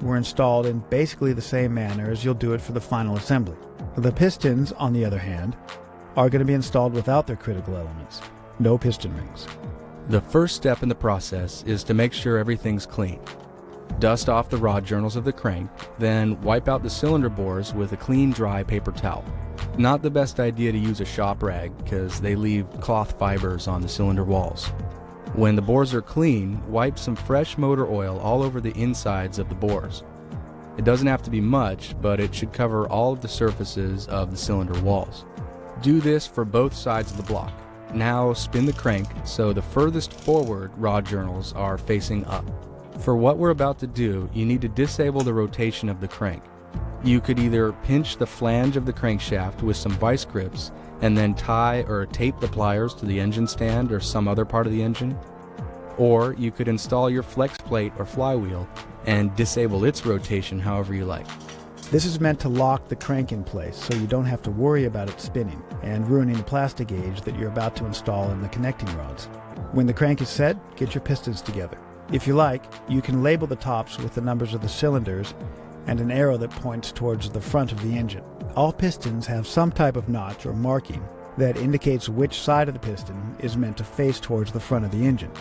were installed in basically the same manner as you'll do it for the final assembly. The pistons, on the other hand, are going to be installed without their critical elements. No piston rings. The first step in the process is to make sure everything's clean. Dust off the rod journals of the crank, then wipe out the cylinder bores with a clean, dry paper towel. Not the best idea to use a shop rag because they leave cloth fibers on the cylinder walls. When the bores are clean, wipe some fresh motor oil all over the insides of the bores. It doesn't have to be much, but it should cover all of the surfaces of the cylinder walls. Do this for both sides of the block. Now spin the crank so the furthest forward rod journals are facing up. For what we're about to do, you need to disable the rotation of the crank. You could either pinch the flange of the crankshaft with some vice grips and then tie or tape the pliers to the engine stand or some other part of the engine. Or you could install your flex plate or flywheel and disable its rotation however you like. This is meant to lock the crank in place so you don't have to worry about it spinning and ruining the plastic gauge that you're about to install in the connecting rods. When the crank is set, get your pistons together. If you like, you can label the tops with the numbers of the cylinders and an arrow that points towards the front of the engine. All pistons have some type of notch or marking that indicates which side of the piston is meant to face towards the front of the engine.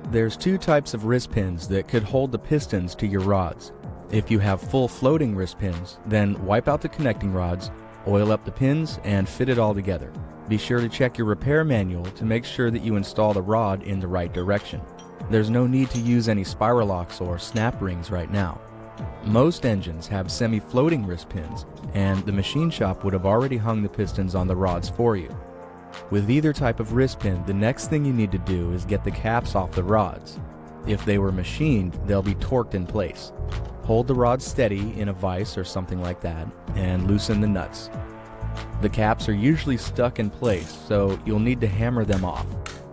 There's two types of wrist pins that could hold the pistons to your rods. If you have full floating wrist pins, then wipe out the connecting rods, oil up the pins, and fit it all together. Be sure to check your repair manual to make sure that you install the rod in the right direction. There's no need to use any spiral locks or snap rings right now. Most engines have semi-floating wrist pins, and the machine shop would have already hung the pistons on the rods for you. With either type of wrist pin, the next thing you need to do is get the caps off the rods. If they were machined, they'll be torqued in place. Hold the rods steady in a vise or something like that, and loosen the nuts. The caps are usually stuck in place, so you'll need to hammer them off.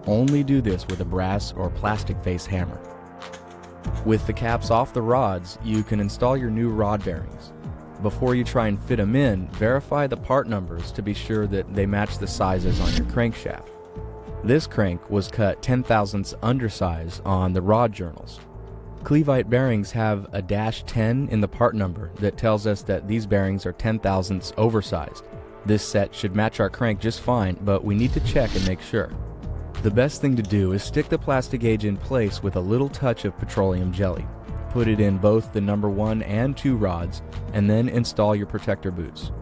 Only do this with a brass or plastic face hammer. With the caps off the rods, you can install your new rod bearings. Before you try and fit them in, verify the part numbers to be sure that they match the sizes on your crankshaft. This crank was cut 10/1000ths undersize on the rod journals. Cleveite bearings have a -10 in the part number that tells us that these bearings are 10/1000ths oversized. This set should match our crank just fine, but we need to check and make sure. The best thing to do is stick the plastic gauge in place with a little touch of petroleum jelly. Put it in both the number 1 and 2 rods, and then install your protector boots.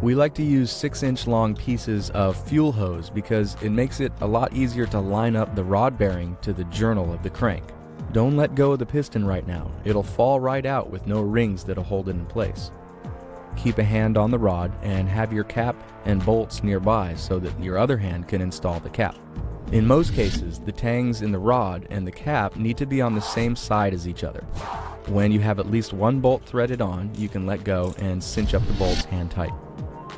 We like to use 6-inch long pieces of fuel hose because it makes it a lot easier to line up the rod bearing to the journal of the crank. Don't let go of the piston right now. It'll fall right out with no rings that'll hold it in place. Keep a hand on the rod and have your cap and bolts nearby so that your other hand can install the cap. In most cases, the tangs in the rod and the cap need to be on the same side as each other. When you have at least one bolt threaded on, you can let go and cinch up the bolts hand tight.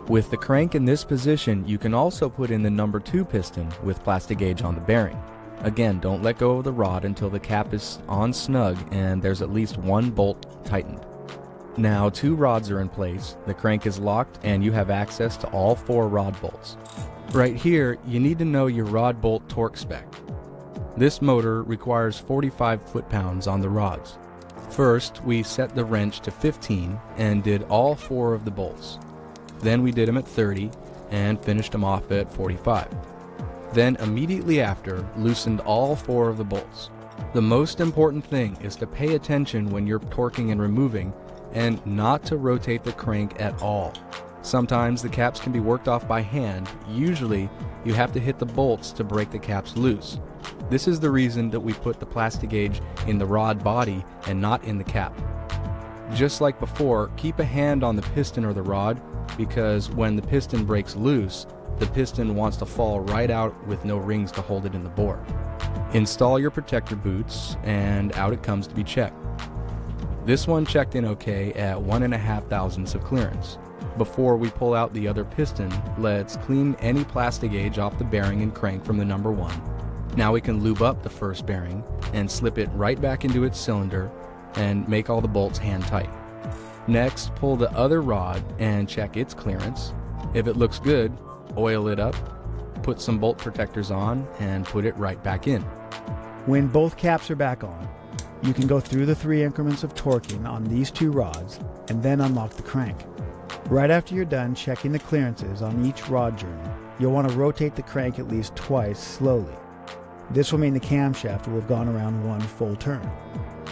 With the crank in this position, you can also put in the number 2 piston with plastic gauge on the bearing. Again, don't let go of the rod until the cap is on snug and there's at least one bolt tightened. Now 2 rods are in place, the crank is locked, and you have access to all 4 rod bolts. Right here, you need to know your rod bolt torque spec. This motor requires 45 foot-pounds on the rods. First, we set the wrench to 15 and did all 4 of the bolts. Then we did them at 30 and finished them off at 45. Then immediately after, loosened all 4 of the bolts. The most important thing is to pay attention when you're torquing and removing, and not to rotate the crank at all. Sometimes the caps can be worked off by hand. Usually, you have to hit the bolts to break the caps loose. This is the reason that we put the plastic gauge in the rod body and not in the cap. Just like before, keep a hand on the piston or the rod, because when the piston breaks loose, the piston wants to fall right out with no rings to hold it in the bore. Install your protector boots, and out it comes to be checked. This one checked in okay at 1.5 thousandths of clearance. Before we pull out the other piston, let's clean any plastic gauge off the bearing and crank from the number 1. Now we can lube up the first bearing and slip it right back into its cylinder and make all the bolts hand tight. Next, pull the other rod and check its clearance. If it looks good, oil it up, put some bolt protectors on, and put it right back in. When both caps are back on, You can go through the 3 increments of torquing on these 2 rods and then unlock the crank. Right after you're done checking the clearances on each rod journal, you'll want to rotate the crank at least twice slowly. This will mean the camshaft will have gone around 1 full turn.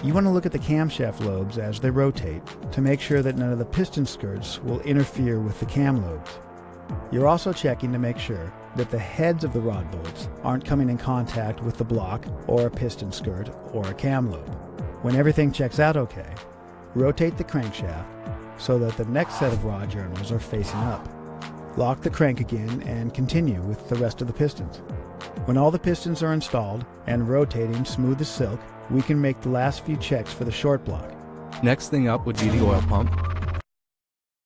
You want to look at the camshaft lobes as they rotate to make sure that none of the piston skirts will interfere with the cam lobes. You're also checking to make sure that the heads of the rod bolts aren't coming in contact with the block or a piston skirt or a cam lobe. When everything checks out okay, rotate the crankshaft so that the next set of rod journals are facing up. Lock the crank again and continue with the rest of the pistons. When all the pistons are installed and rotating smooth as silk, we can make the last few checks for the short block. Next thing up would be the oil pump.